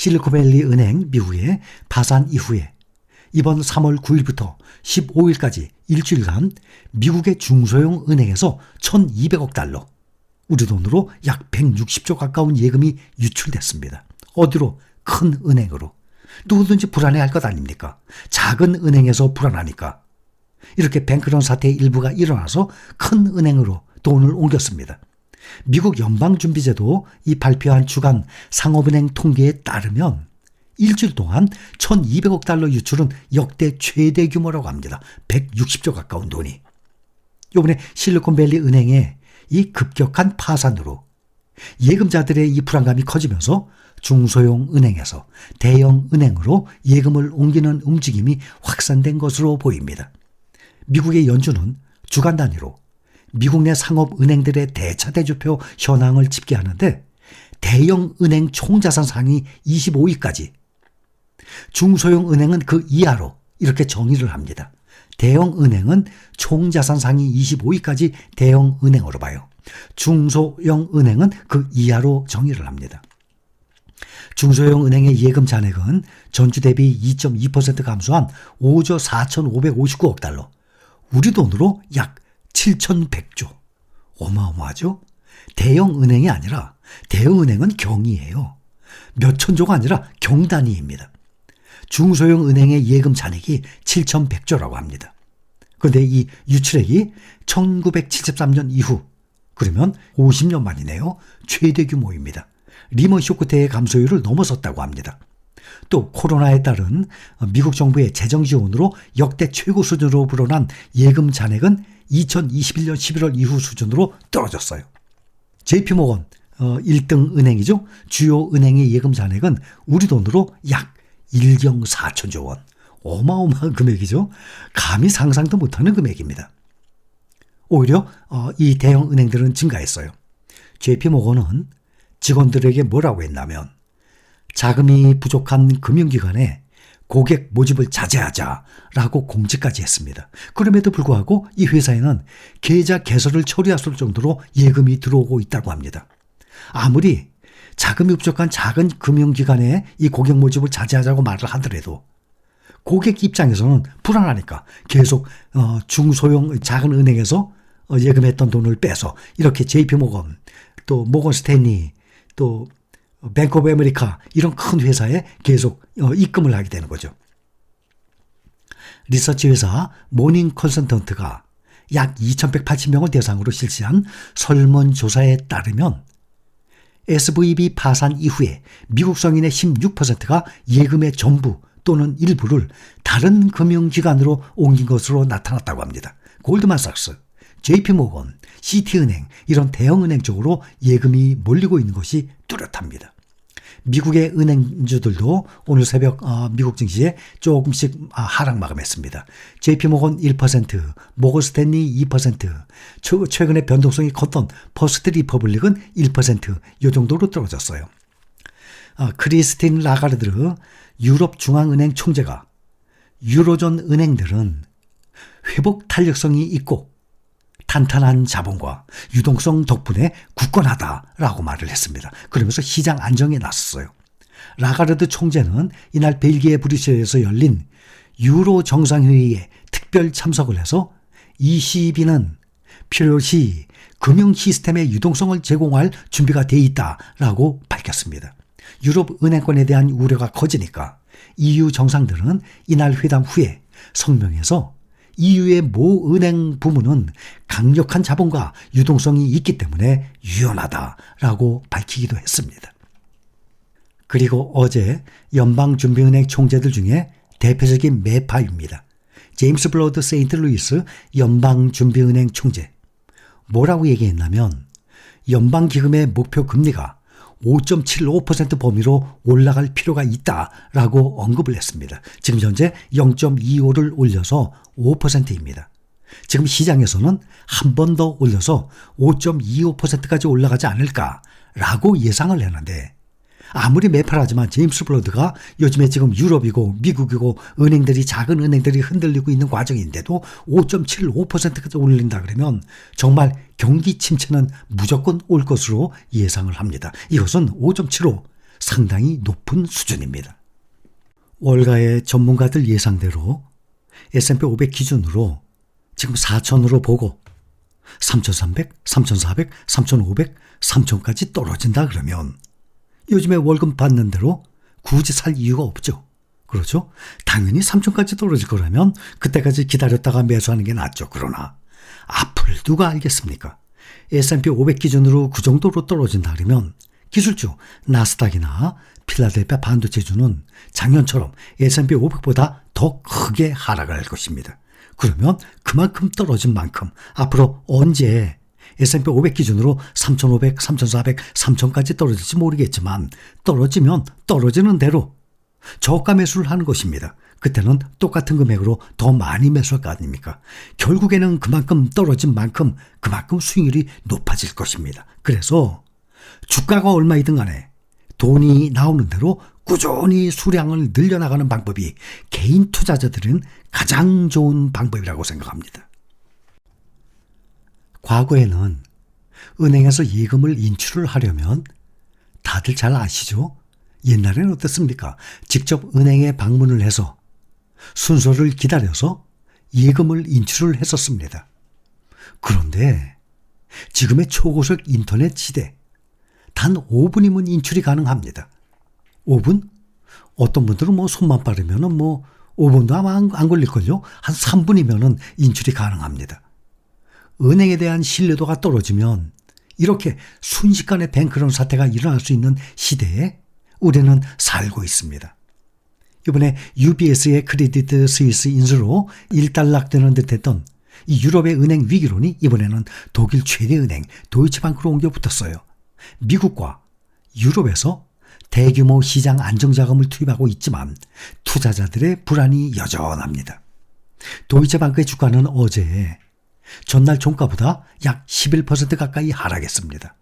실리콘밸리 은행 미국의 파산 이후에 이번 3월 9일부터 15일까지 일주일간 미국의 중소형 은행에서 1,200억 달러, 우리 돈으로 약 160조 가까운 예금이 유출됐습니다. 어디로? 큰 은행으로. 누구든지 불안해할 것 아닙니까? 작은 은행에서 불안하니까. 이렇게 뱅크런 사태의 일부가 일어나서 큰 은행으로 돈을 옮겼습니다. 미국 연방준비제도 이 발표한 주간 상업은행 통계에 따르면 일주일 동안 1,200억 달러 유출은 역대 최대 규모라고 합니다. 160조 가까운 돈이. 이번에 실리콘밸리 은행의 이 급격한 파산으로 예금자들의 이 불안감이 커지면서 중소형 은행에서 대형 은행으로 예금을 옮기는 움직임이 확산된 것으로 보입니다. 미국의 연준은 주간 단위로 미국 내 상업은행들의 대차대조표 현황을 집계하는데 대형 은행 총자산 상위 25위까지, 중소형 은행은 그 이하로 이렇게 정의를 합니다. 대형 은행은 총자산 상위 25위까지 대형 은행으로 봐요. 중소형 은행은 그 이하로 정의를 합니다. 중소형 은행의 예금 잔액은 전주 대비 2.2% 감소한 5조 4,559억 달러, 우리 돈으로 약 7,100조. 어마어마하죠? 대형 은행이 아니라 대형 은행은 경이에요. 몇 천조가 아니라 경단위입니다. 중소형 은행의 예금 잔액이 7,100조라고 합니다. 그런데 이 유출액이 1973년 이후, 그러면 50년 만이네요. 최대 규모입니다. 리먼 쇼크 때의 감소율을 넘어섰다고 합니다. 또 코로나에 따른 미국 정부의 재정 지원으로 역대 최고 수준으로 불어난 예금 잔액은 2021년 11월 이후 수준으로 떨어졌어요. JP모건 1등 은행이죠. 주요 은행의 예금 잔액은 우리 돈으로 약 1경 4천조 원. 어마어마한 금액이죠. 감히 상상도 못하는 금액입니다. 오히려 이 대형 은행들은 증가했어요. JP모건은 직원들에게 뭐라고 했냐면 자금이 부족한 금융기관에 고객 모집을 자제하자라고 공지까지 했습니다. 그럼에도 불구하고 이 회사에는 계좌 개설을 처리했을 정도로 예금이 들어오고 있다고 합니다. 아무리 자금이 부족한 작은 금융기관에 이 고객 모집을 자제하자고 말을 하더라도 고객 입장에서는 불안하니까 계속 중소형 작은 은행에서 예금했던 돈을 빼서 이렇게 JP모건, 또 모건 스탠리, 또 뱅크 오브 아메리카 이런 큰 회사에 계속 입금을 하게 되는 거죠. 리서치 회사 모닝 컨설턴트가 약 2,180명을 대상으로 실시한 설문조사에 따르면 SVB 파산 이후에 미국 성인의 16%가 예금의 전부 또는 일부를 다른 금융기관으로 옮긴 것으로 나타났다고 합니다. 골드만삭스, JP모건, 시티은행 이런 대형은행 쪽으로 예금이 몰리고 있는 것이 뚜렷합니다. 미국의 은행주들도 오늘 새벽 미국 증시에 조금씩 하락 마감했습니다. JP모건 1%, 모건 스탠리 2%, 최근에 변동성이 컸던 퍼스트 리퍼블릭은 1%, 이 정도로 떨어졌어요. 크리스틴 라가르드 유럽 중앙은행 총재가 유로존 은행들은 회복 탄력성이 있고 탄탄한 자본과 유동성 덕분에 굳건하다라고 말을 했습니다. 그러면서 시장 안정에 나섰어요. 라가르드 총재는 이날 벨기에 브뤼셀에서 열린 유로 정상회의에 특별 참석을 해서 ECB는 필요시 금융 시스템의 유동성을 제공할 준비가 돼 있다라고 밝혔습니다. 유럽 은행권에 대한 우려가 커지니까 EU 정상들은 이날 회담 후에 성명에서 EU의 모 은행 부문은 강력한 자본과 유동성이 있기 때문에 유연하다라고 밝히기도 했습니다. 그리고 어제 연방준비은행 총재들 중에 대표적인 매파입니다. 제임스 블러드 세인트루이스 연방준비은행 총재. 뭐라고 얘기했냐면 연방기금의 목표 금리가 5.75% 범위로 올라갈 필요가 있다라고 언급을 했습니다. 지금 현재 0.25를 올려서 5%입니다. 지금 시장에서는 한 번 더 올려서 5.25%까지 올라가지 않을까라고 예상을 했는데 아무리 매파라지만 제임스 블러드가 요즘에 지금 유럽이고 미국이고 은행들이 작은 은행들이 흔들리고 있는 과정인데도 5.75%까지 올린다 그러면 정말 경기 침체는 무조건 올 것으로 예상을 합니다. 이것은 5.75 상당히 높은 수준입니다. 월가의 전문가들 예상대로 S&P 500 기준으로 지금 4,000으로 보고 3,300, 3,400, 3,500, 3,000까지 떨어진다 그러면 요즘에 월급 받는 대로 굳이 살 이유가 없죠. 그렇죠? 당연히 3,000까지 떨어질 거라면 그때까지 기다렸다가 매수하는 게 낫죠. 그러나 앞을 누가 알겠습니까? S&P 500 기준으로 그 정도로 떨어진다 그러면 기술주 나스닥이나 필라델피아 반도체주는 작년처럼 S&P 500보다 더 크게 하락을 할 것입니다. 그러면 그만큼 떨어진 만큼 앞으로 언제 S&P 500 기준으로 3,500, 3,400, 3,000까지 떨어질지 모르겠지만 떨어지면 떨어지는 대로 저가 매수를 하는 것입니다. 그때는 똑같은 금액으로 더 많이 매수할 거 아닙니까? 결국에는 그만큼 떨어진 만큼 그만큼 수익률이 높아질 것입니다. 그래서 주가가 얼마이든 간에 돈이 나오는 대로 꾸준히 수량을 늘려나가는 방법이 개인 투자자들은 가장 좋은 방법이라고 생각합니다. 과거에는 은행에서 예금을 인출을 하려면 다들 잘 아시죠? 옛날에는 어땠습니까? 직접 은행에 방문을 해서 순서를 기다려서 예금을 인출을 했었습니다. 그런데 지금의 초고속 인터넷 시대 단 5분이면 인출이 가능합니다. 5분? 어떤 분들은 손만 빠르면은 5분도 아마 안 걸릴걸요? 한 3분이면은 인출이 가능합니다. 은행에 대한 신뢰도가 떨어지면 이렇게 순식간에 뱅크런 사태가 일어날 수 있는 시대에 우리는 살고 있습니다. 이번에 UBS의 크레디트 스위스 인수로 일단락되는 듯했던 이 유럽의 은행 위기론이 이번에는 독일 최대 은행 도이치방크로 옮겨 붙었어요. 미국과 유럽에서 대규모 시장 안정자금을 투입하고 있지만 투자자들의 불안이 여전합니다. 도이치방크의 주가는 어제 전날 종가보다 약 11% 가까이 하락했습니다.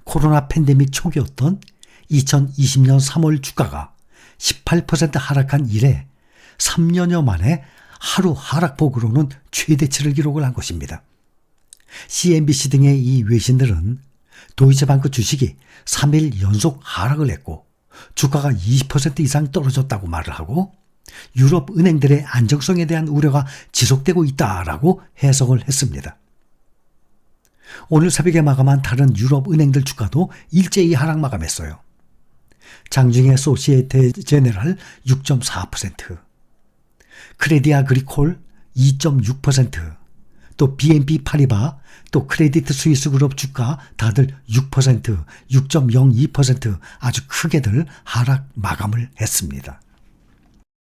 코로나 팬데믹 초기였던 2020년 3월 주가가 18% 하락한 이래 3년여 만에 하루 하락폭으로는 최대치를 기록을 한 것입니다. CNBC 등의 이 외신들은 도이체방크 주식이 3일 연속 하락을 했고 주가가 20% 이상 떨어졌다고 말을 하고 유럽 은행들의 안정성에 대한 우려가 지속되고 있다라고 해석을 했습니다. 오늘 새벽에 마감한 다른 유럽 은행들 주가도 일제히 하락 마감했어요. 장중에 소시에테 제네랄 6.4%, 크레디 아그리콜 2.6%, 또 BNP 파리바, 또 크레디트 스위스 그룹 주가 다들 6%, 6.02% 아주 크게들 하락 마감을 했습니다.